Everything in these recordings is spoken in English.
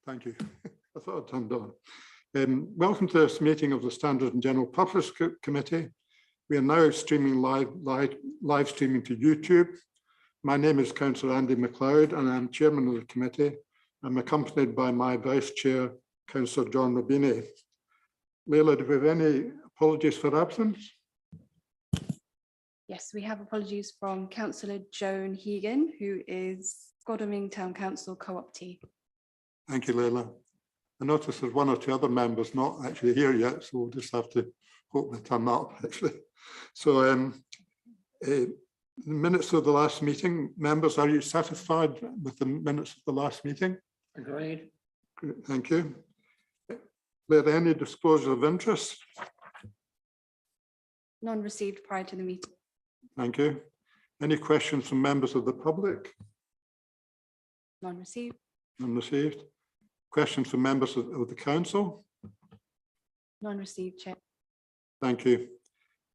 Thank you. I thought I'd turned on. Welcome to this meeting of the Standards and General Purpose Committee. We are now streaming live streaming to YouTube. My name is Councillor Andy MacLeod and I'm Chairman of the committee. I'm accompanied by my Vice Chair, Councillor John Robini. Leila, do we have any apologies for absence? Yes, we have apologies from Councillor Joan Hegan, who is Godalming Town Council Co-optee. Thank you, Leila. I notice there's one or two other members not actually here yet, so we'll just have to hope they turn up, actually. So the minutes of the last meeting, members, are you satisfied with the minutes of the last meeting? Agreed. Great, thank you. Are there any disclosure of interest? None received prior to the meeting. Thank you. Any questions from members of the public? None received. None received. Questions from members of the council? None received, Chair. Thank you.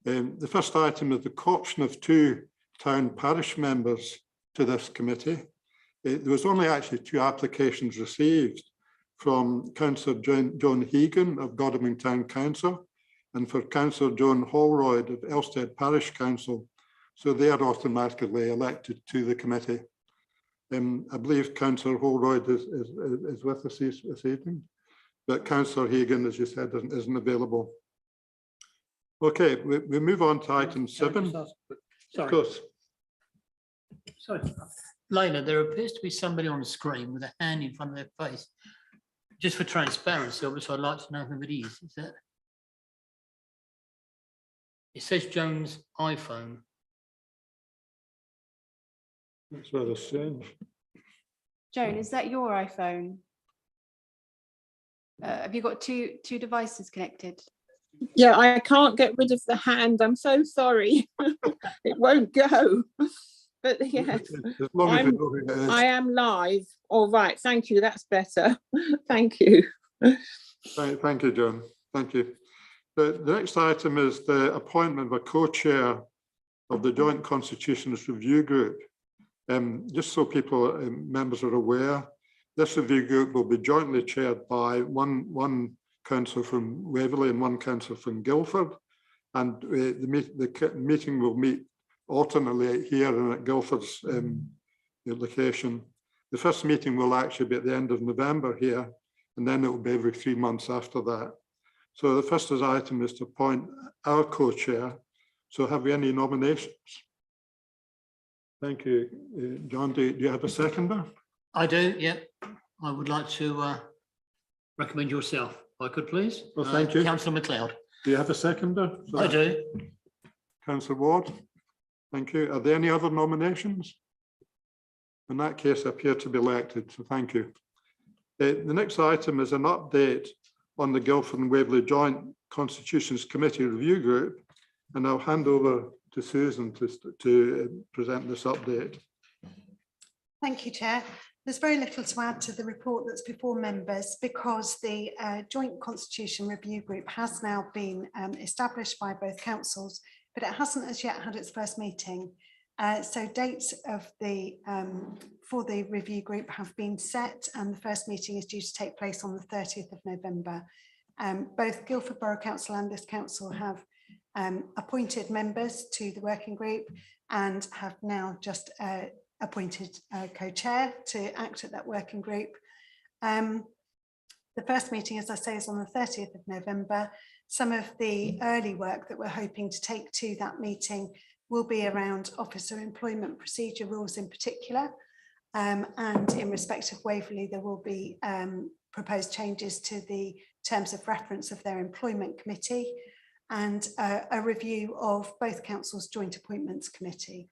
The first item is the co-option of 2 town parish members to this committee. There was only actually 2 applications received from Councillor Joan Hegan of Godalming Town Council and for Councillor Joan Holroyd of Elstead Parish Council. So they are automatically elected to the committee. I believe Councillor Holroyd is with us this evening, but Councillor Hegan, as you said, isn't available. Okay, we move on to item 7. Sorry. Of course. Sorry. Leila, there appears to be somebody on the screen with a hand in front of their face. Just for transparency, obviously, I'd like to know who it is. Is that? It says Joan's iPhone. That's rather strange. Joan, is that your iPhone? Have you got two devices connected? Yeah, I can't get rid of the hand. I'm so sorry. It won't go. But yes, As long as you know who it is. I am live. All right. Thank you. That's better. Thank you. Thank you, John. Thank you. The next item is the appointment of a co-chair of the Joint Constitutions Review Group. Just so people, members are aware, this review group will be jointly chaired by one councillor from Waverley and one councillor from Guildford, and the meeting will meet alternately here and at Guildford's location. The first meeting will actually be at the end of November here, and then it will be every 3 months after that. So the first item is to appoint our co-chair. So have we any nominations? Thank you. John, do you have a seconder? I do, yeah. I would like to recommend yourself, if I could please. Well, thank you. Councillor MacLeod. Do you have a seconder? I do. Councillor Ward? Thank you. Are there any other nominations? In that case, I appear to be elected, so thank you. The next item is an update on the Guildford and Waverley Joint Constitutions Committee Review Group, and I'll hand over to Susan to present this update. Thank you, Chair. There's very little to add to the report that's before members because the Joint Constitution Review Group has now been established by both councils, but it hasn't as yet had its first meeting. So dates of for the review group have been set, and the first meeting is due to take place on the 30th of November. Both Guildford Borough Council and this council have appointed members to the working group and have now just appointed a co-chair to act at that working group. The first meeting, as I say, is on the 30th of November. Some of the early work that we're hoping to take to that meeting will be around officer employment procedure rules in particular. And in respect of Waverley, there will be proposed changes to the terms of reference of their employment committee and a review of both councils' joint appointments committee.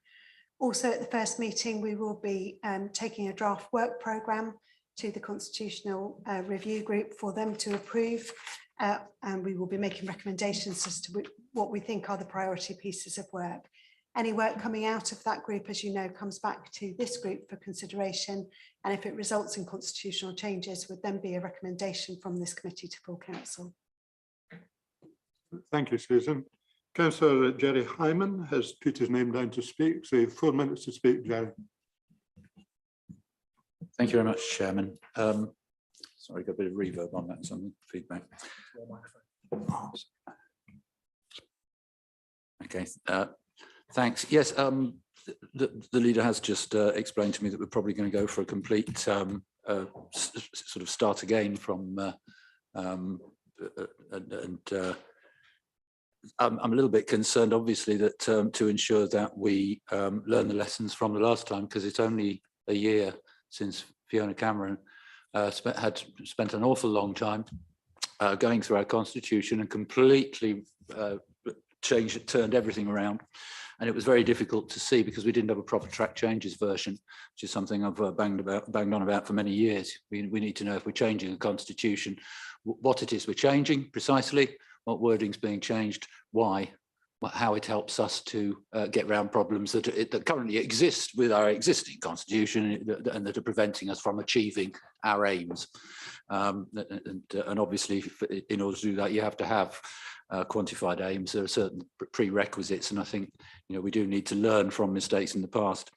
Also at the first meeting, we will be taking a draft work programme to the Constitutional Review Group for them to approve. And we will be making recommendations as to what we think are the priority pieces of work. Any work coming out of that group, as you know, comes back to this group for consideration. And if it results in constitutional changes, would then be a recommendation from this committee to full council. Thank you, Susan. Councillor Jerry Hyman has put his name down to speak. So you have 4 minutes to speak, Jerry. Thank you very much, Chairman. Sorry, got a bit of reverb on that, some feedback. Okay, thanks. Yes, the leader has just explained to me that we're probably going to go for a complete sort of start again from I'm a little bit concerned, obviously, that to ensure that we learn the lessons from the last time, because it's only a year since Fiona Cameron had spent an awful long time going through our constitution and completely turned everything around. And it was very difficult to see because we didn't have a proper track changes version, which is something I've banged on about for many years. We need to know if we're changing the constitution, what it is we're changing precisely, what wording's being changed, why, how it helps us to get around problems that currently exist with our existing constitution and that are preventing us from achieving our aims. And obviously, in order to do that, you have to have quantified aims. There are certain prerequisites, and I think we do need to learn from mistakes in the past.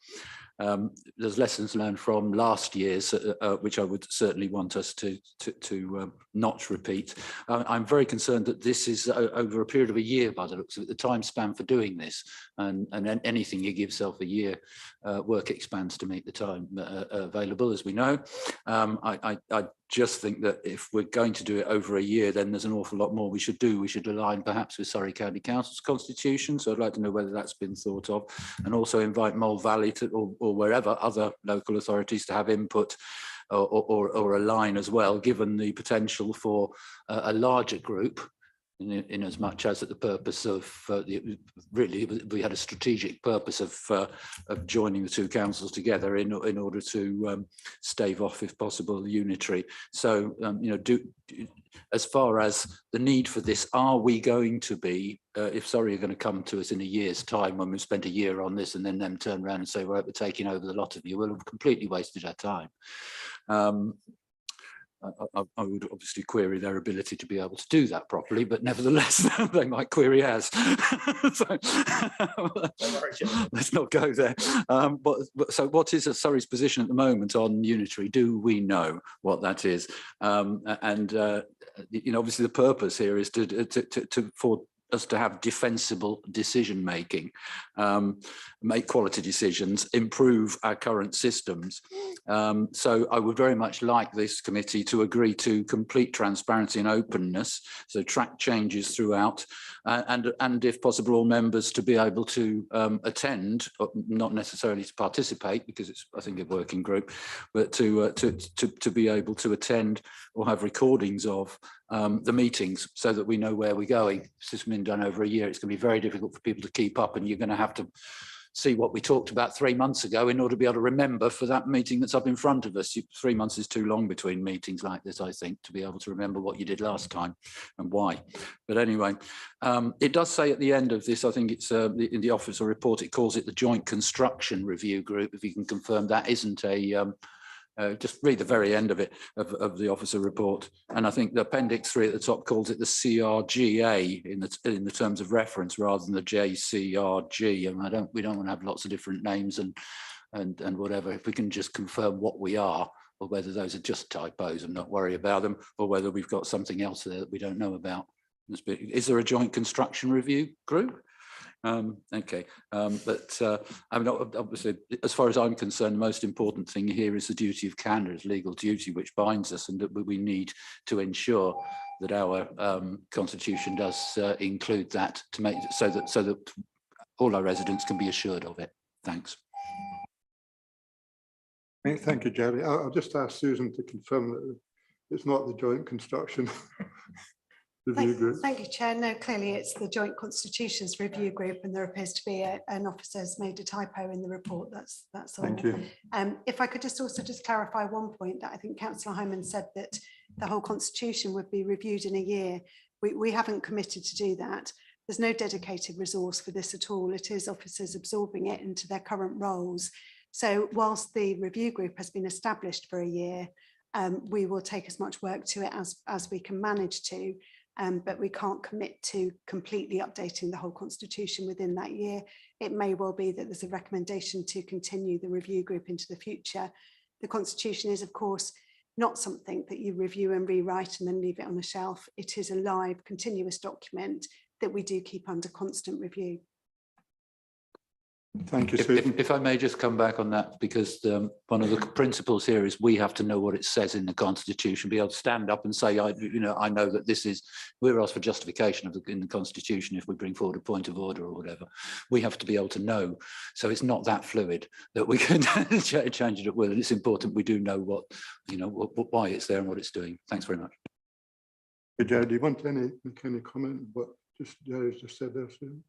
There's lessons learned from last year's, which I would certainly want us to not repeat. I'm very concerned that this is over a period of a year by the looks of it, the time span for doing this, and anything you give yourself a year, work expands to meet the time available, as we know. I just think that if we're going to do it over a year, then there's an awful lot more we should do. We should align perhaps with Surrey County Council's constitution. So I'd like to know whether that's been thought of, and also invite Mole Valley to, or wherever other local authorities to have input or align as well, given the potential for a larger group. In as much as that the purpose of really we had a strategic purpose of joining the two councils together in order to stave off, if possible, unitary. So as far as the need for this, are we going to be, if Surrey are going to come to us in a year's time when we've spent a year on this and then them turn around and say, well, we're taking over the lot of you, we'll have completely wasted our time. I would obviously query their ability to be able to do that properly, but nevertheless, they might query us. So, let's not go there. So what is Surrey's position at the moment on unitary? Do we know what that is? Obviously the purpose here is for us to have defensible decision making, make quality decisions, improve our current systems. So I would very much like this committee to agree to complete transparency and openness, so track changes throughout, and if possible, all members to be able to attend, not necessarily to participate because it's, I think, a working group, but to be able to attend or have recordings of the meetings so that we know where we're going. This has been done over a year. It's going to be very difficult for people to keep up, and you're going to have to see what we talked about 3 months ago in order to be able to remember for that meeting that's up in front of us. 3 months is too long between meetings like this, I think, to be able to remember what you did last time and why. But anyway, it does say at the end of this, I think it's in the officer report, it calls it the Joint Construction Review Group. If you can confirm that isn't a just read the very end of it, of the officer report. And I think the appendix 3 at the top calls it the CRGA in the terms of reference rather than the JCRG. And we don't want to have lots of different names and whatever. If we can just confirm what we are, or whether those are just typos and not worry about them, or whether we've got something else there that we don't know about. Is there a joint construction review group? Okay, but I mean, obviously, as far as I'm concerned, the most important thing here is the duty of candour, is legal duty, which binds us, and that we need to ensure that our constitution does include that, to make so that all our residents can be assured of it. Thanks. Thank you, Jerry. I'll just ask Susan to confirm that it's not the Joint Construction Review Group. Thank you, Chair. No, clearly it's the Joint Constitutions Review Group, and there appears to be an officer has made a typo in the report. That's all. Thank you. If I could just clarify one point, that I think Councillor Hyman said that the whole constitution would be reviewed in a year. We haven't committed to do that. There's no dedicated resource for this at all. It is officers absorbing it into their current roles. So whilst the review group has been established for a year, we will take as much work to it as we can manage to. But we can't commit to completely updating the whole constitution within that year. It may well be that there's a recommendation to continue the review group into the future. The constitution is, of course, not something that you review and rewrite and then leave it on the shelf. It is a live, continuous document that we do keep under constant review. Thank you, If, Susan. if I may just come back on that, because one of the principles here is we have to know what it says in the Constitution, be able to stand up and say, I know that this is, we're asked for justification of in the Constitution if we bring forward a point of order or whatever. We have to be able to know. So it's not that fluid that we can change it at will. And it's important we do know what, why it's there and what it's doing. Thanks very much. Jerry, do you want any kind of comment on what Jerry's just said there, Susan?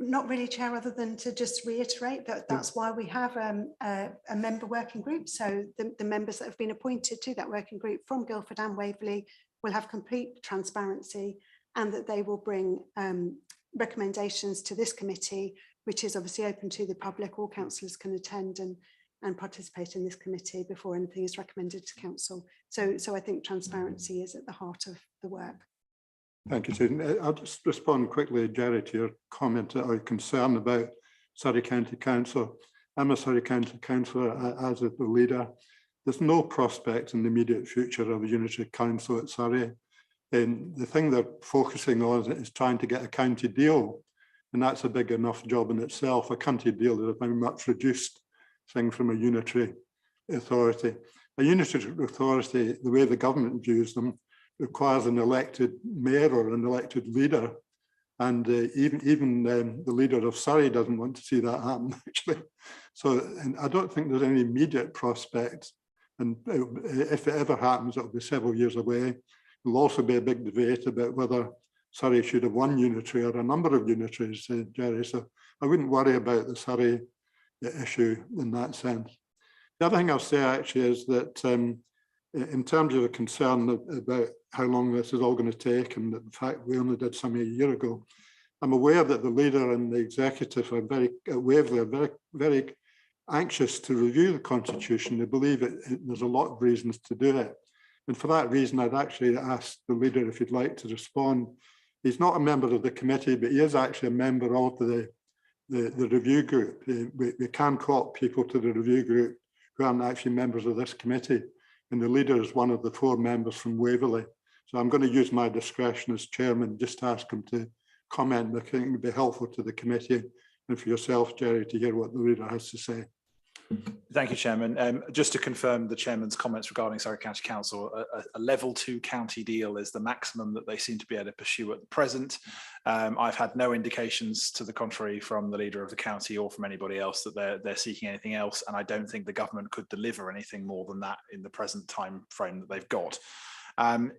Not really, Chair, other than to just reiterate that that's why we have a member working group. So the members that have been appointed to that working group from Guildford and Waverley will have complete transparency, and that they will bring recommendations to this committee, which is obviously open to the public. All councillors can attend and participate in this committee before anything is recommended to council. So I think transparency is at the heart of the work. Thank you, Susan. I'll just respond quickly, Jerry, to your comment or concern about Surrey County Council. I'm a Surrey County councillor, as is the leader. There's no prospect in the immediate future of a unitary council at Surrey. And the thing they're focusing on is trying to get a county deal. And that's a big enough job in itself. A county deal is a very much reduced thing from a unitary authority. A unitary authority, the way the government views them, requires an elected mayor or an elected leader, and even the leader of Surrey doesn't want to see that happen, actually. So, and I don't think there's any immediate prospect, and if it ever happens, it'll be several years away. There'll also be a big debate about whether Surrey should have one unitary or a number of unitaries, Jerry. So I wouldn't worry about the Surrey issue in that sense. The other thing I'll say actually is that in terms of the concern about how long this is all going to take, and the fact we only did something a year ago, I'm aware that the leader and the executive are very anxious to review the Constitution. They believe there's a lot of reasons to do it. And for that reason, I'd actually ask the leader if he'd like to respond. He's not a member of the committee, but he is actually a member of the review group. We can co-opt people to the review group who aren't actually members of this committee. And the leader is one of the 4 members from Waverley. So I'm going to use my discretion as chairman, just to ask him to comment. I think it would be helpful to the committee and for yourself, Jerry, to hear what the leader has to say. Thank you, Chairman. Just to confirm the Chairman's comments regarding Surrey County Council, a level 2 county deal is the maximum that they seem to be able to pursue at the present. I've had no indications to the contrary from the leader of the county or from anybody else that they're seeking anything else, and I don't think the government could deliver anything more than that in the present time frame that they've got. I mean,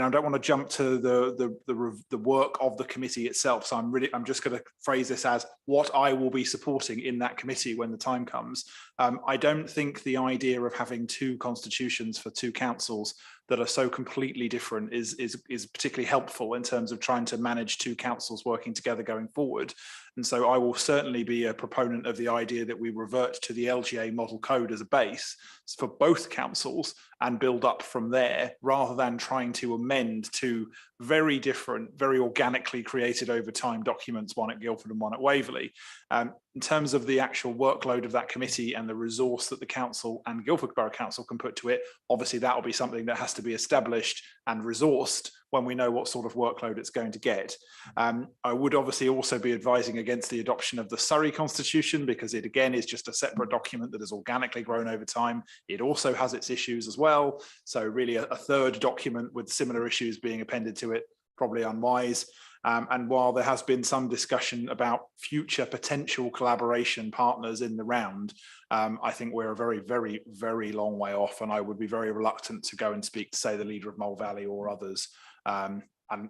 I don't want to jump to the work of the committee itself, so I'm just going to phrase this as what I will be supporting in that committee when the time comes. I don't think the idea of having 2 constitutions for 2 councils that are so completely different is particularly helpful in terms of trying to manage 2 councils working together going forward. And so I will certainly be a proponent of the idea that we revert to the LGA model code as a base for both councils and build up from there, rather than trying to amend 2 very different, very organically created over time documents, one at Guildford and one at Waverley. In terms of the actual workload of that committee and the resource that the council and Guildford Borough Council can put to it, obviously that will be something that has to be established and resourced when we know what sort of workload it's going to get. I would obviously also be advising against the adoption of the Surrey Constitution, because it again is just a separate document that has organically grown over time. It also has its issues as well. So really a 3rd document with similar issues being appended to it, probably unwise. And while there has been some discussion about future potential collaboration partners in the round, I think we're a very, very, very long way off, and I would be very reluctant to go and speak to, say, the leader of Mole Valley or others. And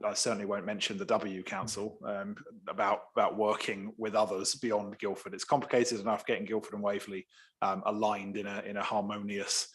I certainly won't mention the W Council about working with others beyond Guildford. It's complicated enough getting Guildford and Waverley aligned in a harmonious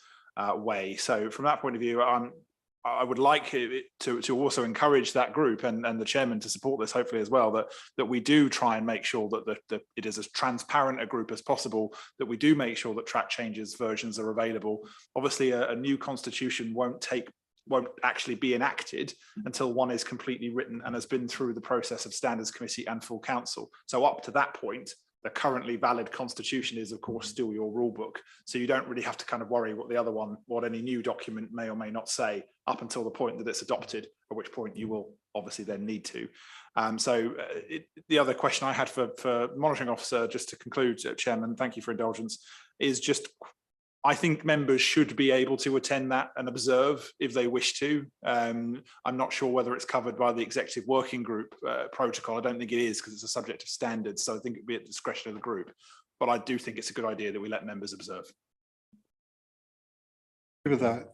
way. So from that point of view, I would like it to also encourage that group and the chairman to support this, hopefully as well, that we do try and make sure that it is as transparent a group as possible, that we do make sure that track changes versions are available. Obviously, a new constitution won't actually be enacted until one is completely written and has been through the process of standards committee and full council. So up to that point, The currently valid constitution is, of course, still your rule book. So you don't really have to kind of worry what the other one, what any new document may or may not say up until the point that it's adopted, at which point you will obviously then need to. The other question I had for monitoring officer, just to conclude, Chairman, thank you for indulgence, is just, I think members should be able to attend that and observe if they wish to. I'm not sure whether it's covered by the executive working group protocol. I don't think it is, because it's a subject of standards. So I think it'd be at the discretion of the group. But I do think it's a good idea that we let members observe. With that,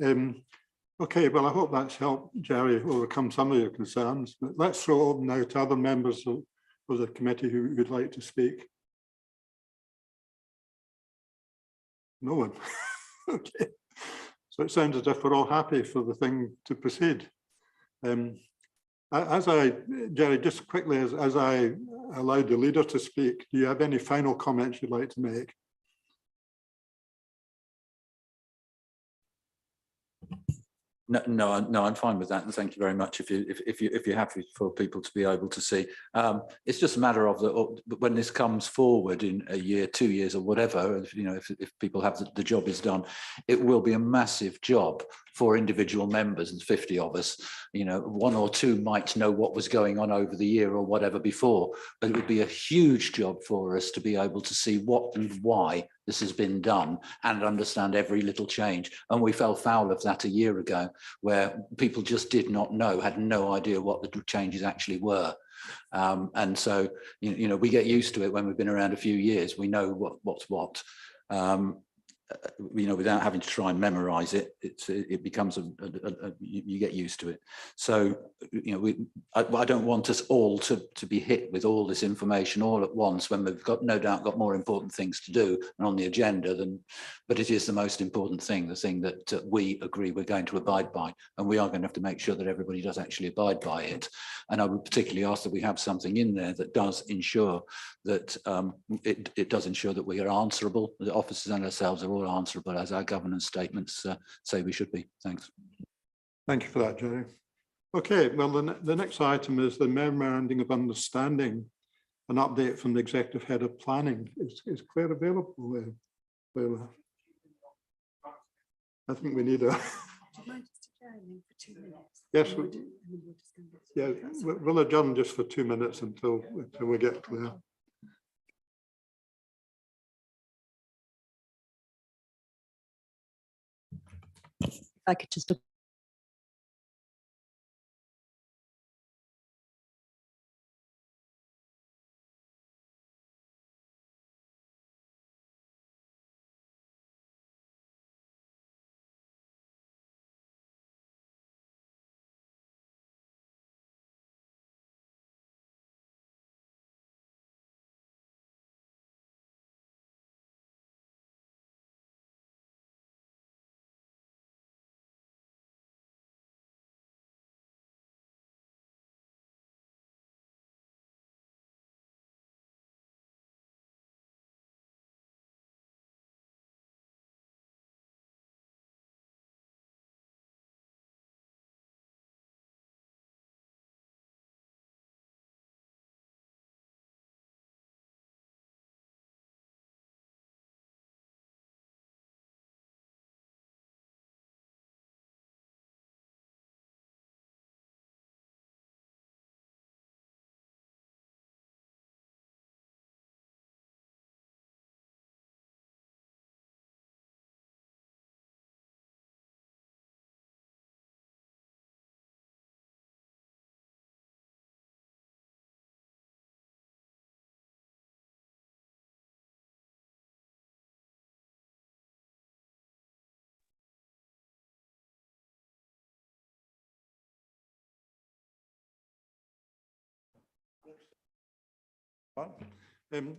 okay, well, I hope that's helped Jerry overcome some of your concerns. But let's throw open now to other members of the committee who would like to speak. No one. Okay, so it sounds as if we're all happy for the thing to proceed. Jerry, just quickly, as I allowed the leader to speak, do you have any final comments you'd like to make? No, I'm fine with that, and thank you very much. If you're happy for people to be able to see, it's just a matter of when this comes forward in a year, 2 years, or whatever. If people have the job is done, it will be a massive job for individual members, and 50 of us. 1 or 2 might know what was going on over the year or whatever before, but it would be a huge job for us to be able to see what and why this has been done and understand every little change. And we fell foul of that a year ago, where people just did not know, had no idea what the changes actually were. And so, we get used to it when we've been around a few years. We know what's what. Without having to try and memorize it, it becomes you get used to it. So I don't want us all to be hit with all this information all at once when we've no doubt got more important things to do and on the agenda but it is the most important thing, the thing that we agree we're going to abide by, and we are going to have to make sure that everybody does actually abide by it. And I would particularly ask that we have something in there that does ensure that it does ensure that we are answerable. The officers and ourselves are all answerable, as our governance statements say we should be. Thanks. Thank you for that, Jerry. Okay, well, the next item is the memorandum of understanding, an update from the executive head of planning. Is Claire available? Well, I think we need a. Yes, yeah, we'll adjourn just for 2 minutes until we get Claire. I could just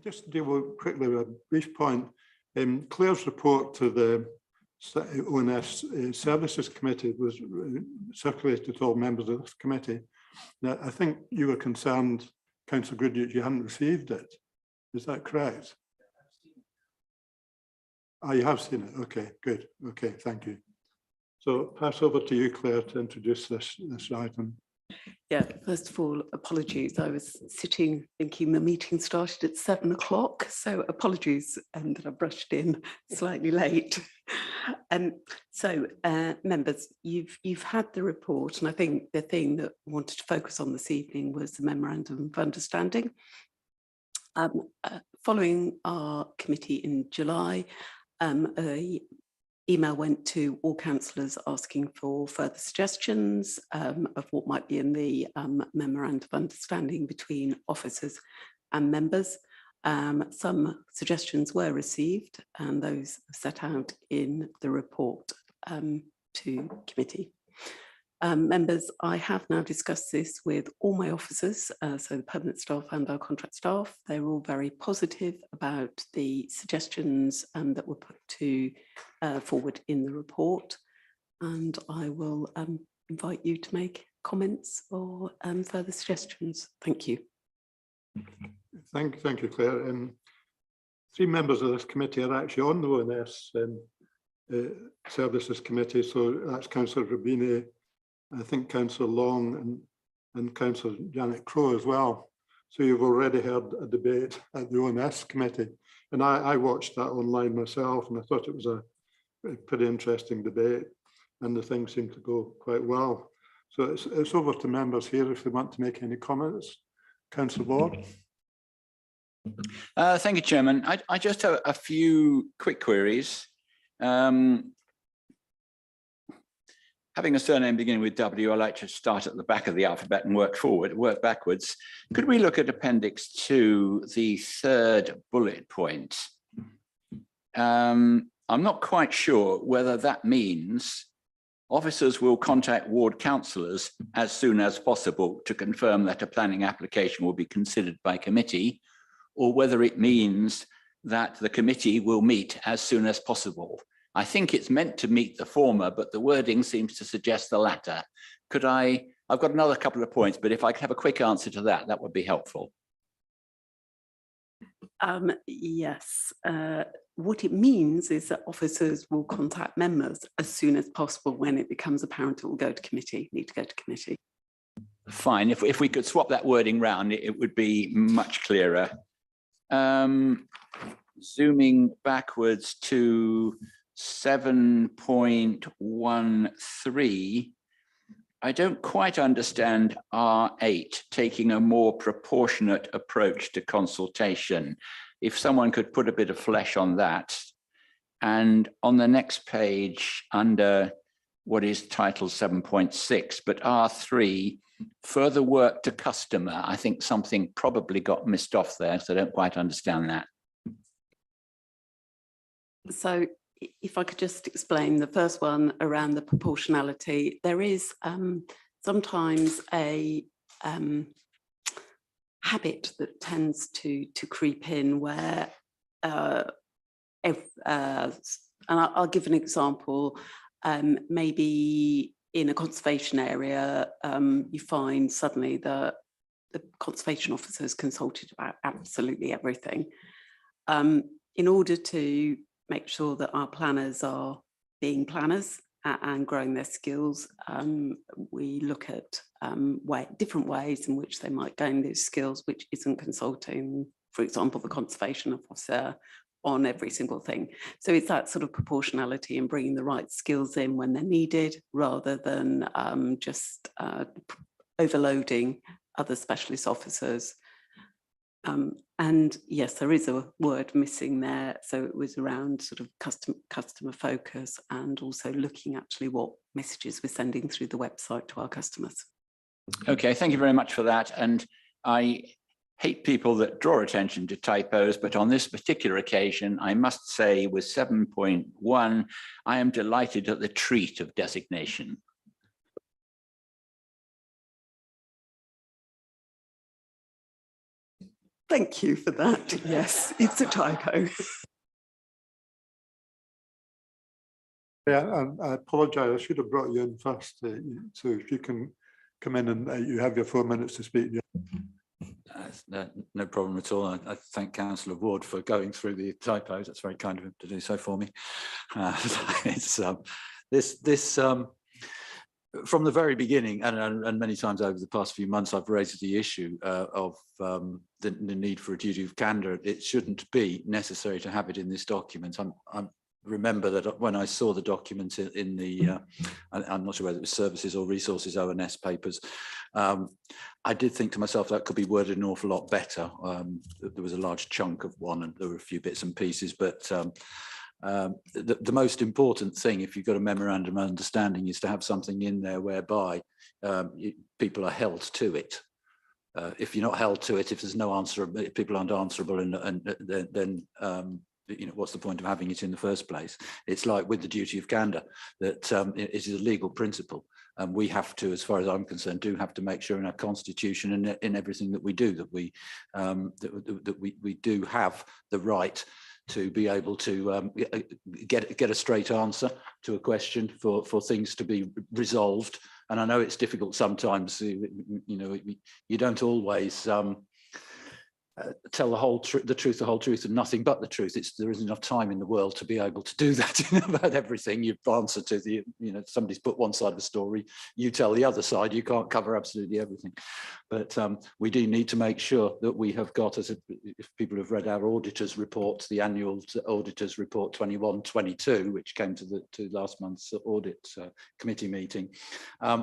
Just to deal quickly with a brief point, Claire's report to the ONS Services Committee was circulated to all members of this committee. Now, I think you were concerned, Councillor Goodrich, you hadn't received it. Is that correct? Oh, you have seen it. Okay, good. Okay, thank you. So pass over to you, Claire, to introduce this item. Yeah, first of all, apologies. I was sitting thinking the meeting started at 7 o'clock, so apologies that I brushed in slightly late. Members, you've had the report, and I think the thing that I wanted to focus on this evening was the memorandum of understanding. Following our committee in July, a email went to all councillors asking for further suggestions of what might be in the memorandum of understanding between officers and members. Some suggestions were received, and those are set out in the report to committee. Members, I have now discussed this with all my officers, so the permanent staff and our contract staff. They're all very positive about the suggestions that were put forward in the report, and I will invite you to make comments or further suggestions. Thank you. Thank you, Claire. 3 members of this committee are actually on the ONS Services Committee, so that's Councillor Rubini, I think Councillor Long and Councillor Janet Crow as well. So you've already heard a debate at the ONS committee. And I watched that online myself, and I thought it was a pretty interesting debate, and the thing seemed to go quite well. So it's over to members here if they want to make any comments. Councillor Ward. Thank you, Chairman. I just have a few quick queries. Having a surname beginning with W, I like to start at the back of the alphabet and work backwards. Could we look at Appendix 2, the 3rd bullet point? I'm not quite sure whether that means officers will contact ward councillors as soon as possible to confirm that a planning application will be considered by committee, or whether it means that the committee will meet as soon as possible. I think it's meant to meet the former, but the wording seems to suggest the latter. I've got another couple of points, but if I could have a quick answer to that, that would be helpful. Yes, what it means is that officers will contact members as soon as possible when it becomes apparent it will go to committee, need to go to committee. Fine, if we could swap that wording round, it would be much clearer. Zooming backwards to 7.13, I don't quite understand R8 taking a more proportionate approach to consultation. If someone could put a bit of flesh on that. And on the next page, under what is titled 7.6, but R3, further work to customer, I think something probably got missed off there, so I don't quite understand that. So if I could just explain the first one around the proportionality, there is sometimes a habit that tends to creep in where, and I'll give an example, maybe in a conservation area, you find suddenly that the conservation officer is consulted about absolutely everything. In order to make sure that our planners are being planners and growing their skills, we look at different ways in which they might gain those skills, which isn't consulting, for example, the conservation officer on every single thing. So it's that sort of proportionality and bringing the right skills in when they're needed, rather than just overloading other specialist officers. And yes, there is a word missing there. So it was around sort of customer focus, and also looking actually what messages we're sending through the website to our customers. Okay, thank you very much for that. And I hate people that draw attention to typos, but on this particular occasion, I must say with 7.1, I am delighted at the treat of designation. Thank you for that. Yes, it's a typo. Yeah, I apologise. I should have brought you in first. So if you can come in and you have your 4 minutes to speak. No problem at all. I thank Councillor Ward for going through the typos. That's very kind of him to do so for me. from the very beginning, and many times over the past few months, I've raised the issue of the need for a duty of candour. It shouldn't be necessary to have it in this document. I remember that when I saw the document in the, I'm not sure whether it was services or resources ONS papers, I did think to myself that could be worded an awful lot better. There was a large chunk of one and there were a few bits and pieces, but the most important thing, if you've got a memorandum of understanding, is to have something in there whereby people are held to it. If you're not held to it, if there's no answer, if people aren't answerable, then you know, what's the point of having it in the first place? It's like with the duty of candour, that it is a legal principle. And we have to, as far as I'm concerned, do have to make sure in our constitution and in everything that we do that we do have the right to be able to get a straight answer to a question, for things to be resolved. And I know it's difficult sometimes. You know, you don't always tell the truth, the whole truth, and nothing but the truth. There isn't enough time in the world to be able to do that about everything. You've answered to the, you know, somebody's put one side of the story, you tell the other side. You can't cover absolutely everything. But we do need to make sure that we have got, if people have read our auditors report, the annual auditors report 21-22, which came to last month's audit committee meeting,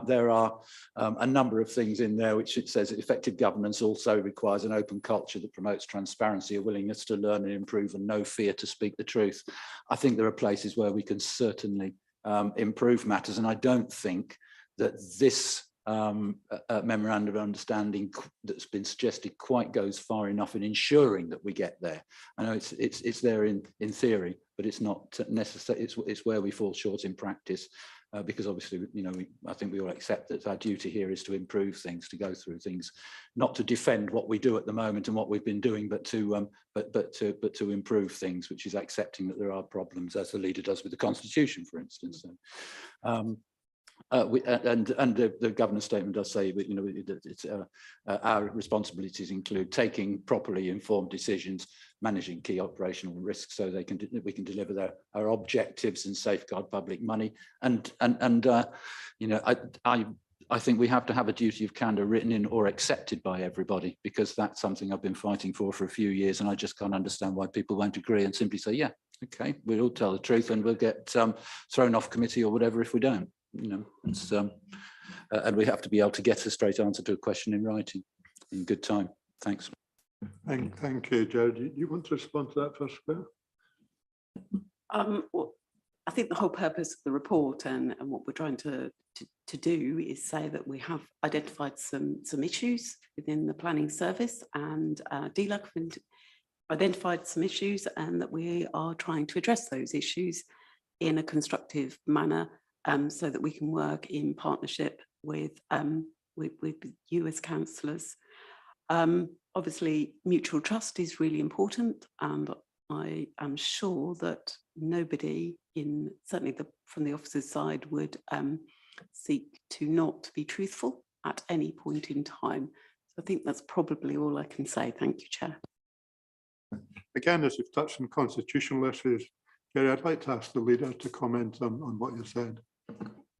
there are a number of things in there which it says effective governance also requires an open culture that promotes transparency, a willingness to learn and improve, and no fear to speak the truth. I think there are places where we can certainly improve matters, and I don't think that this memorandum of understanding that's been suggested quite goes far enough in ensuring that we get there. I know it's there in theory, but it's not necessary. It's where we fall short in practice. Because obviously, you know, I think we all accept that our duty here is to improve things, to go through things, not to defend what we do at the moment and what we've been doing, but to improve things, which is accepting that there are problems, as the leader does with the Constitution, for instance. So, the governance statement does say that, you know, it's our responsibilities include taking properly informed decisions, managing key operational risks so we can deliver our objectives and safeguard public money. And you know, I think we have to have a duty of candour written in or accepted by everybody, because that's something I've been fighting for a few years, and I just can't understand why people won't agree and simply say, yeah, okay, we'll all tell the truth and we'll get thrown off committee or whatever if we don't. You know, it's and we have to be able to get a straight answer to a question in writing in good time. Thanks. Thank you, Joe. Do you want to respond to that first, Claire? Well, I think the whole purpose of the report and what we're trying to do is say that we have identified some issues within the planning service, and DLUC have identified some issues, and that we are trying to address those issues in a constructive manner, so that we can work in partnership with you as councillors. Obviously, mutual trust is really important, and I am sure that nobody, certainly from the officer's side, would seek to not be truthful at any point in time. So I think that's probably all I can say. Thank you, Chair. Again, as you've touched on constitutional issues, Jerry, I'd like to ask the leader to comment on what you said.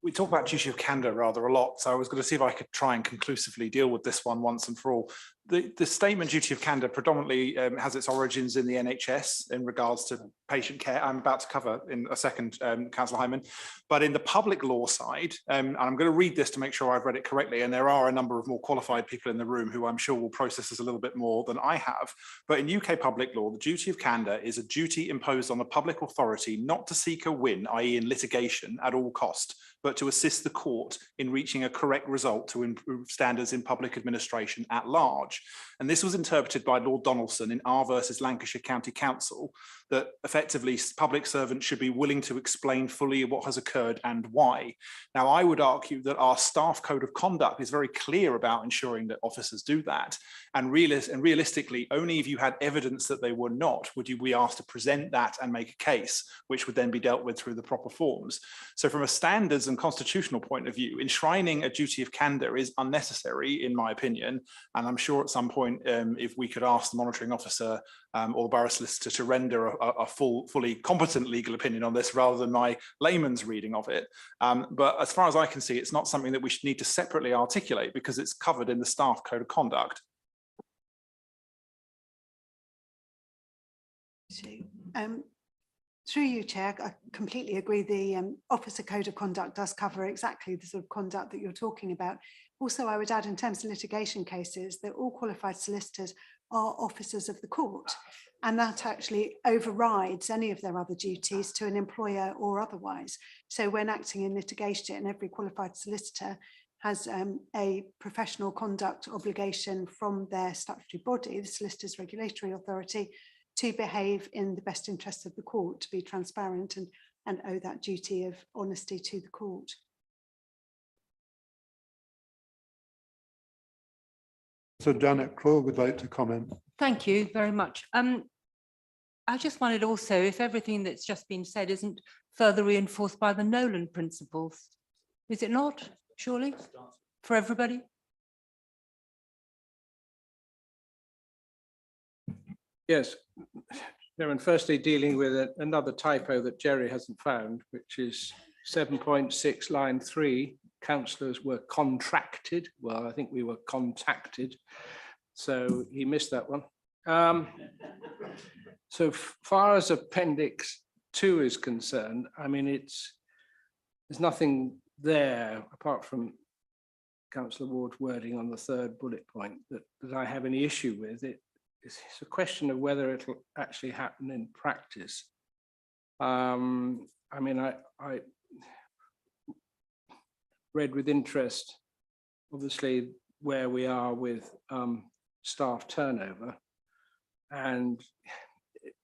We talk about duty of candour rather a lot, so I was going to see if I could try and conclusively deal with this one once and for all. The statement duty of candour predominantly has its origins in the NHS in regards to patient care. I'm about to cover in a second, Councillor Hyman, but in the public law side, and I'm going to read this to make sure I've read it correctly, and there are a number of more qualified people in the room who I'm sure will process this a little bit more than I have, but in UK public law, the duty of candour is a duty imposed on a public authority not to seek a win, i.e. in litigation, at all cost, but to assist the court in reaching a correct result to improve standards in public administration at large. And this was interpreted by Lord Donaldson in R versus Lancashire County Council, that effectively public servants should be willing to explain fully what has occurred and why. Now, I would argue that our staff code of conduct is very clear about ensuring that officers do that. And realistically, only if you had evidence that they were not, would you be asked to present that and make a case, which would then be dealt with through the proper forms. So from a standards and constitutional point of view, enshrining a duty of candour is unnecessary, in my opinion. And I'm sure at some point, if we could ask the monitoring officer or the borough solicitor to render a fully competent legal opinion on this rather than my layman's reading of it. But as far as I can see, it's not something that we should need to separately articulate because it's covered in the staff code of conduct. Through you, Chair, I completely agree. The Officer Code of Conduct does cover exactly the sort of conduct that you're talking about. Also, I would add in terms of litigation cases that all qualified solicitors are officers of the court, and that actually overrides any of their other duties to an employer or otherwise. So when acting in litigation, every qualified solicitor has a professional conduct obligation from their statutory body, the Solicitors Regulatory Authority, to behave in the best interests of the court, to be transparent and owe that duty of honesty to the court. So Janet Crowe would like to comment. Thank you very much. I just wondered also if everything that's just been said isn't further reinforced by the Nolan principles. Is it not, surely, for everybody? Yes, Chairman, firstly dealing with another typo that Jerry hasn't found, which is 7.6 line 3, councillors were contracted. Well, I think we were contacted, so he missed that one. So far as Appendix 2 is concerned, I mean, there's nothing there apart from Councillor Ward's wording on the 3rd bullet point that I have any issue with. It's a question of whether it'll actually happen in practice. I mean, I read with interest, obviously, where we are with staff turnover, and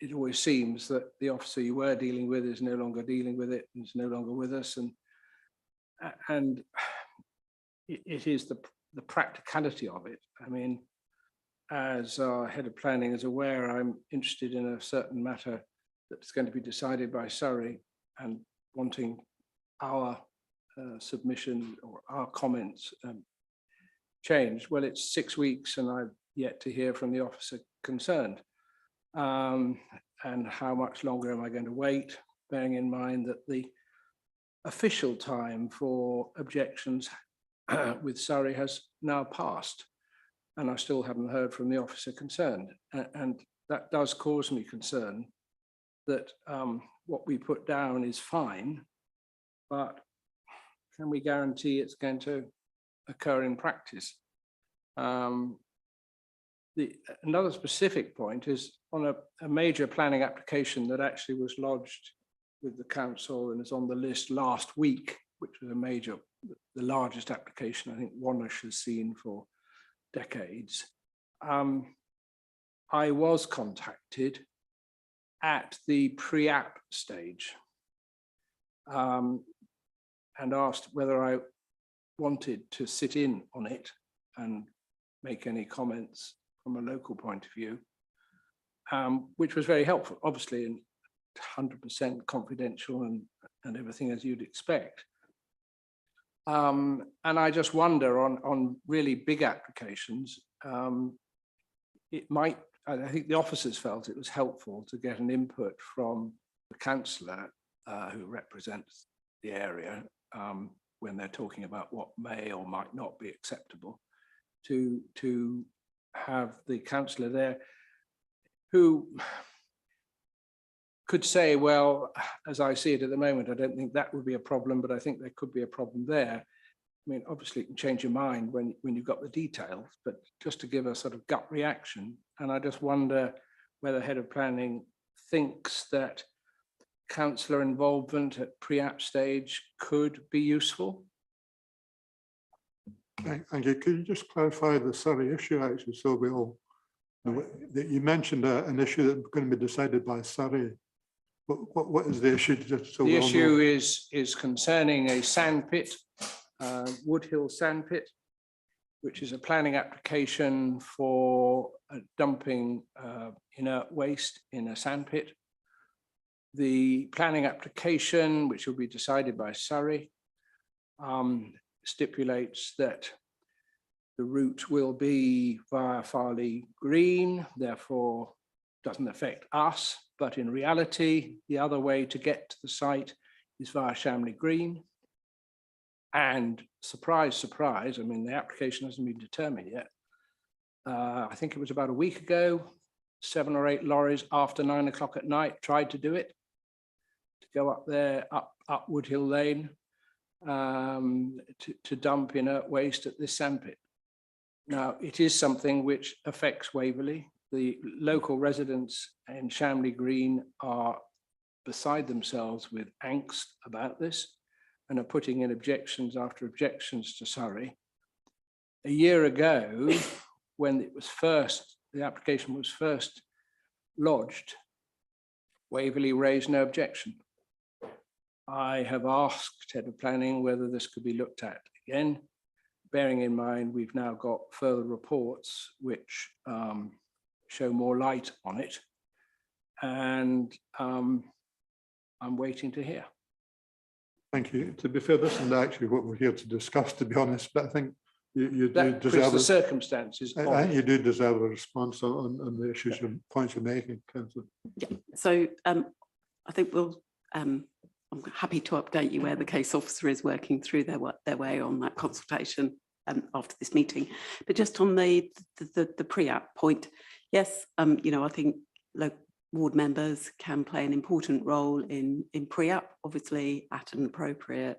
it always seems that the officer you were dealing with is no longer dealing with it, and is no longer with us, and it is the practicality of it. I mean, as our head of planning is aware, I'm interested in a certain matter that's going to be decided by Surrey and wanting our submission or our comments changed. Well, it's 6 weeks and I've yet to hear from the officer concerned. And how much longer am I going to wait, bearing in mind that the official time for objections with Surrey has now passed, and I still haven't heard from the officer concerned. And that does cause me concern that what we put down is fine, but can we guarantee it's going to occur in practice? Another specific point is on a major planning application that actually was lodged with the council and is on the list last week, which was the largest application I think Wonersh has seen for decades. I was contacted at the pre-app stage and asked whether I wanted to sit in on it and make any comments from a local point of view, which was very helpful, obviously, and 100% confidential and everything as you'd expect. And I just wonder on really big applications, it might, I think the officers felt it was helpful to get an input from the councillor who represents the area when they're talking about what may or might not be acceptable, to have the councillor there who could say, well, as I see it at the moment, I don't think that would be a problem, but I think there could be a problem there. I mean, obviously you can change your mind when you've got the details, but just to give a sort of gut reaction. And I just wonder whether head of planning thinks that councillor involvement at pre-app stage could be useful. Thank you. Could you just clarify the Surrey issue actually, so we all know that you mentioned an issue that's going to be decided by Surrey. What is the issue? Just so the we all issue know. is concerning a sandpit, Woodhill sandpit, which is a planning application for dumping inert waste in a sandpit. The planning application, which will be decided by Surrey, stipulates that the route will be via Farley Green, therefore doesn't affect us, but in reality, the other way to get to the site is via Shamley Green. And surprise, surprise, I mean, the application hasn't been determined yet. I think it was about a week ago, 7 or 8 lorries after 9 o'clock at night tried to do it, to go up there, up Woodhill Lane, to dump inert waste at this sandpit. Now, it is something which affects Waverley. The local residents in Shamley Green are beside themselves with angst about this and are putting in objections after objections to Surrey. A year ago, when it was first, the application was first lodged, Waverley raised no objection. I have asked Head of Planning whether this could be looked at again, bearing in mind we've now got further reports which show more light on it, and I'm waiting to hear. Thank you. To be fair, this isn't actually what we're here to discuss, to be honest, but I think you do That puts deserve the a, circumstances. I think you do deserve a response on the issues and points you're making, Councillor. Yeah. So I think we'll, I'm happy to update you where the case officer is working through their way on that consultation after this meeting. But just on the pre-app point, yes, you know, I think local ward members can play an important role in pre-app, obviously at an appropriate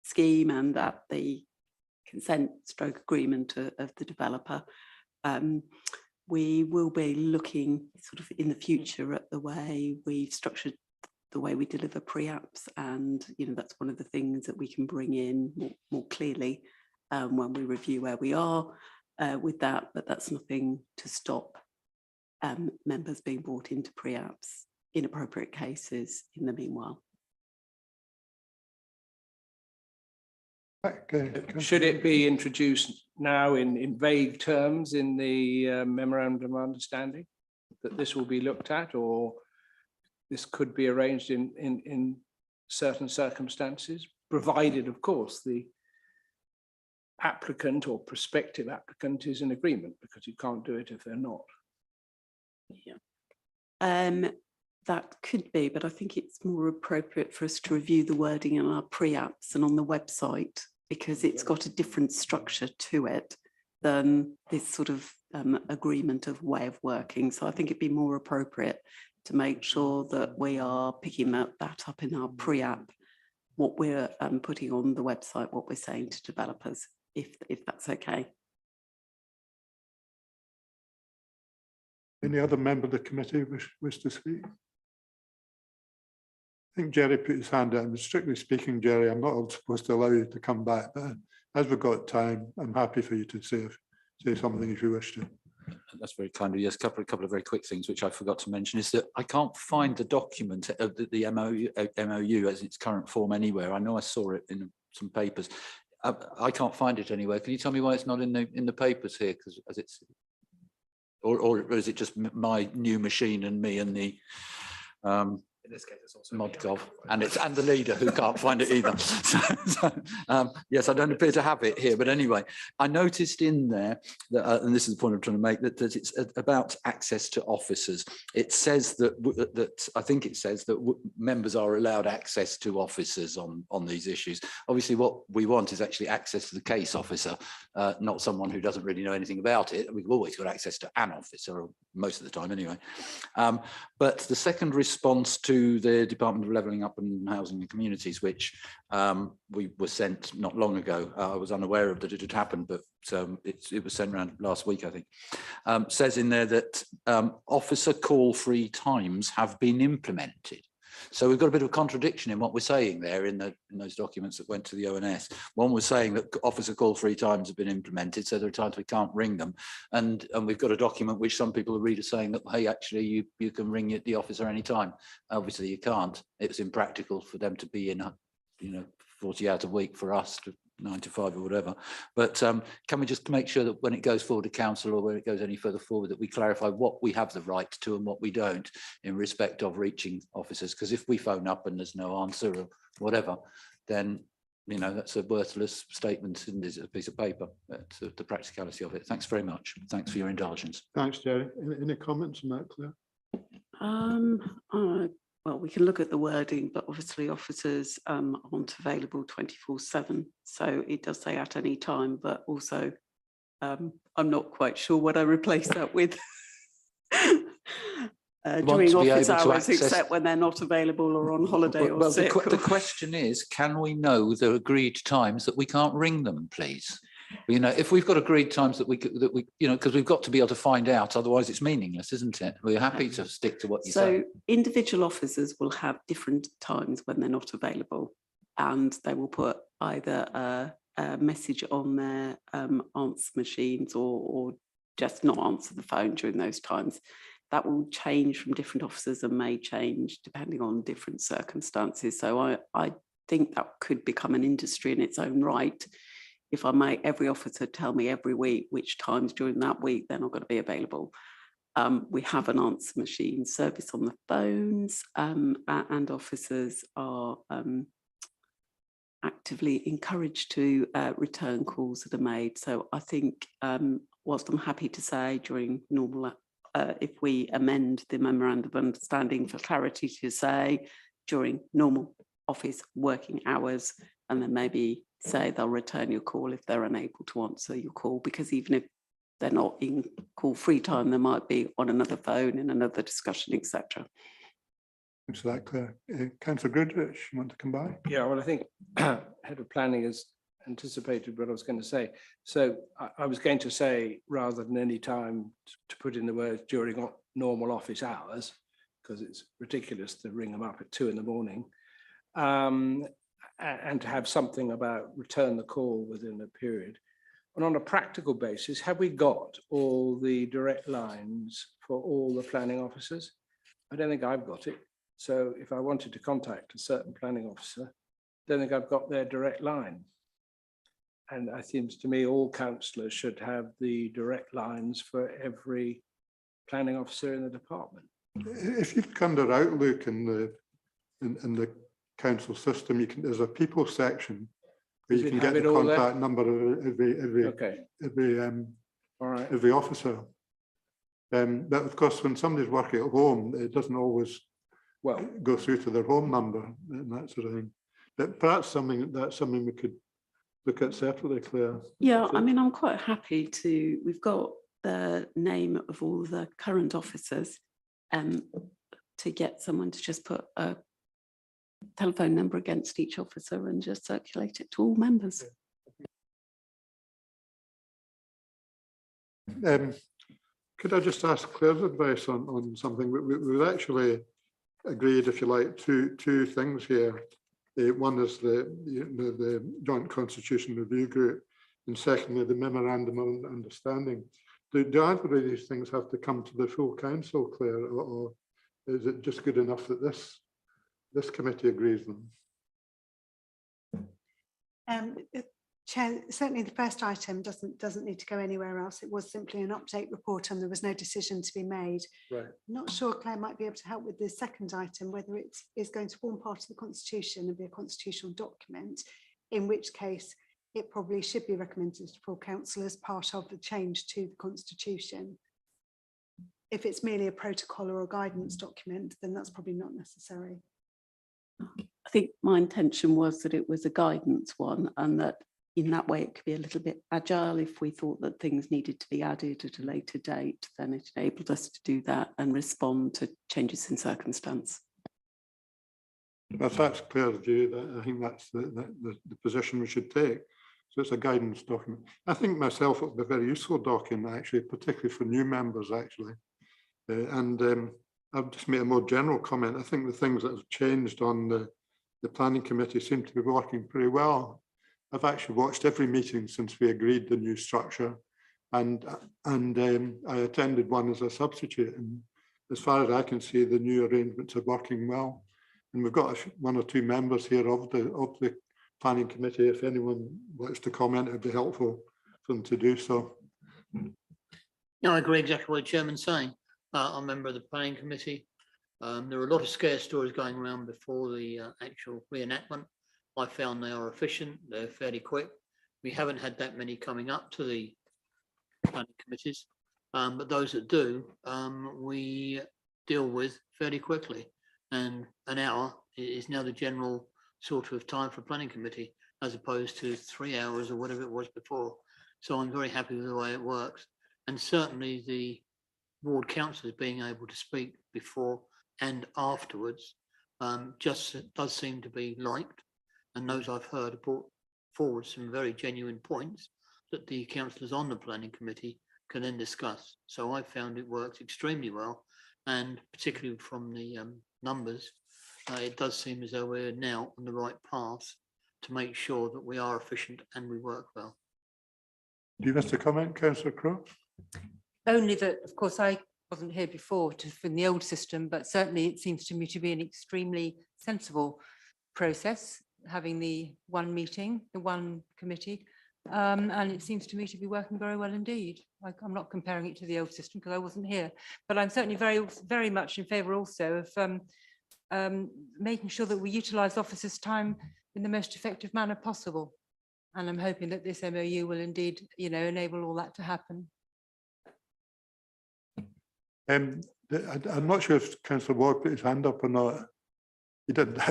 scheme and at the consent stroke agreement of the developer. We will be looking sort of in the future at the way we've structured the way we deliver pre-apps, and you know, that's one of the things that we can bring in more clearly when we review where we are with that, but that's nothing to stop members being brought into pre-apps in appropriate cases in the meanwhile. Should it be introduced now in vague terms in the memorandum of understanding that this will be looked at, or this could be arranged in certain circumstances, provided, of course, the applicant or prospective applicant is in agreement, because you can't do it if they're not. Yeah. That could be, but I think it's more appropriate for us to review the wording in our pre-apps and on the website, because it's got a different structure to it than this sort of agreement of way of working. So I think it'd be more appropriate to make sure that we are picking that up in our pre-app, what we're putting on the website, what we're saying to developers, if that's okay. Any other member of the committee wish to speak? I think Jerry put his hand out, and strictly speaking, Jerry, I'm not supposed to allow you to come back, but as we've got time, I'm happy for you to say something if you wish to. That's very kind of you. Yes, a couple of very quick things which I forgot to mention is that I can't find the document of the MOU as its current form anywhere. I know I saw it in some papers. I can't find it anywhere. Can you tell me why it's not in the papers here? Because as it's, or is it just my new machine and me and the in this case, it's also Modgov, and the leader who can't find it either. Yes, I don't appear to have it here, but anyway, I noticed in there that, and this is the point I'm trying to make, that it's about access to officers. It says that I think it says that members are allowed access to officers on these issues. Obviously, what we want is actually access to the case officer, not someone who doesn't really know anything about it. We've always got access to an officer, or most of the time anyway. But the second response to the Department of Levelling Up and Housing and Communities, which we were sent not long ago. I was unaware of that it had happened, but it was sent around last week, I think. Says in there that officer call-free times have been implemented. So we've got a bit of a contradiction in what we're saying there in those documents that went to the ONS. One was saying that officer call-free times have been implemented, so there are times we can't ring them. And we've got a document which some people read as saying that, hey, actually, you can ring the officer anytime. Obviously, you can't. It's impractical for them to be in, 40 hours a week for us to 9 to 5 or whatever. But can we just make sure that when it goes forward to council or when it goes any further forward, that we clarify what we have the right to and what we don't in respect of reaching officers? Because if we phone up and there's no answer or whatever, then you know, that's a worthless statement and is a piece of paper. That's the practicality of it. Thanks very much. Thanks for your indulgence. Thanks, Jerry. Any comments on that, Claire? Well, we can look at the wording, but obviously officers aren't available 24/7. So it does say at any time, but also I'm not quite sure what I replace that with. During to be office able to hours, access- except when they're not available or on holiday or Well, sick. the question is, can we know the agreed times that we can't ring them, please? You know, if we've got agreed times that we, you know, because we've got to be able to find out, otherwise it's meaningless, isn't it? We're happy to stick to what you say. So individual officers will have different times when they're not available, and they will put either a message on their answer machines or just not answer the phone during those times. That will change from different officers and may change depending on different circumstances. So I think that could become an industry in its own right. If I make every officer tell me every week which times during that week they're not going to be available. We have an answer machine service on the phones, and officers are actively encouraged to return calls that are made. So I think whilst I'm happy to say during normal, if we amend the memorandum of understanding for clarity to say during normal office working hours, and then maybe say they'll return your call if they're unable to answer your call, because even if they're not in call free time, they might be on another phone in another discussion, etc. Thanks for that, Claire. Councillor Goodrich, you want to come by? Yeah, well, I think Head of Planning has anticipated what I was going to say. So I was going to say, rather than any time to put in the words during normal office hours, because it's ridiculous to ring them up at 2 in the morning, and to have something about return the call within a period. And on a practical basis, have we got all the direct lines for all the planning officers? I don't think I've got it. So if I wanted to contact a certain planning officer, I don't think I've got their direct line. And it seems to me all councillors should have the direct lines for every planning officer in the department. If you've come to Outlook in the council system, you can, there's a people section where you can get the contact number of every officer. But of course, when somebody's working at home, it doesn't always go through to their home number and that sort of thing. But perhaps that's something we could look at separately, Claire. Yeah, I mean, I'm quite happy to. We've got the name of all the current officers, to get someone to just put a telephone number against each officer and just circulate it to all members. Could I just ask Claire's advice on something? We've actually agreed, if you like, two things here. One is the Joint Constitution Review Group, and secondly, the Memorandum of Understanding. Do either of these things have to come to the full council, Claire, or is it just good enough that this committee agrees them? Chair, certainly the first item doesn't need to go anywhere else. It was simply an update report and there was no decision to be made. Right. I'm not sure Claire might be able to help with the second item, whether it is going to form part of the constitution and be a constitutional document, in which case it probably should be recommended to full council as part of the change to the constitution. If it's merely a protocol or a guidance document, then that's probably not necessary. I think my intention was that it was a guidance one, and that in that way it could be a little bit agile. If we thought that things needed to be added at a later date, then it enabled us to do that and respond to changes in circumstance. That's Claire's view. That I think that's the position we should take. So it's a guidance document. I think myself it would be a very useful document, actually, particularly for new members, actually. I'll just make a more general comment. I think the things that have changed on the planning committee seem to be working pretty well. I've actually watched every meeting since we agreed the new structure, and I attended one as a substitute. And as far as I can see, the new arrangements are working well. And we've got one or two members here of the planning committee. If anyone wants to comment, it'd be helpful for them to do so. No, I agree exactly what the chairman's saying. I'm a member of the planning committee. There were a lot of scare stories going around before the actual reenactment. I found they are efficient, they're fairly quick. We haven't had that many coming up to the planning committees, but those that do, we deal with fairly quickly. And an hour is now the general sort of time for a planning committee, as opposed to 3 hours or whatever it was before. So I'm very happy with the way it works. And certainly the ward councillors being able to speak before and afterwards just does seem to be liked. And those I've heard have brought forward some very genuine points that the councillors on the planning committee can then discuss. So I found it works extremely well, and particularly from the numbers, it does seem as though we're now on the right path to make sure that we are efficient and we work well. Do you wish to comment, Councillor Crowe? Only that, of course, I wasn't here before from the old system, but certainly it seems to me to be an extremely sensible process, having the one meeting, the one committee. And it seems to me to be working very well indeed. I'm not comparing it to the old system because I wasn't here, but I'm certainly very much in favour also of making sure that we utilise officers' time in the most effective manner possible. And I'm hoping that this MOU will indeed, enable all that to happen. I'm not sure if Councillor Ward put his hand up or not. He didn't.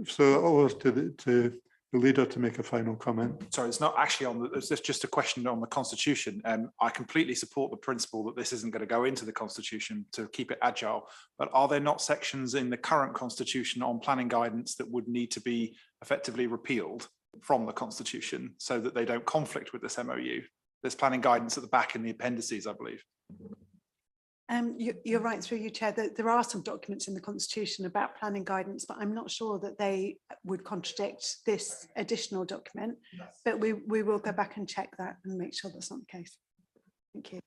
So always to the leader to make a final comment. Sorry, it's not actually on the, it's just a question on the constitution. I completely support the principle that this isn't going to go into the constitution to keep it agile, but are there not sections in the current constitution on planning guidance that would need to be effectively repealed from the constitution so that they don't conflict with this MOU? There's planning guidance at the back in the appendices, I believe. You're right, through you, Chair, that there are some documents in the Constitution about planning guidance, but I'm not sure that they would contradict this additional document. But we will go back and check that and make sure that's not the case. Thank you.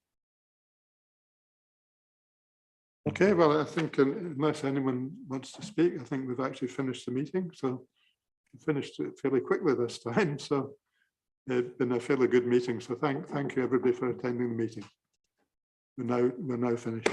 Okay, well, I think unless anyone wants to speak, I think we've actually finished the meeting. So we finished it fairly quickly this time. So it's been a fairly good meeting. So thank you everybody for attending the meeting. We're now finished.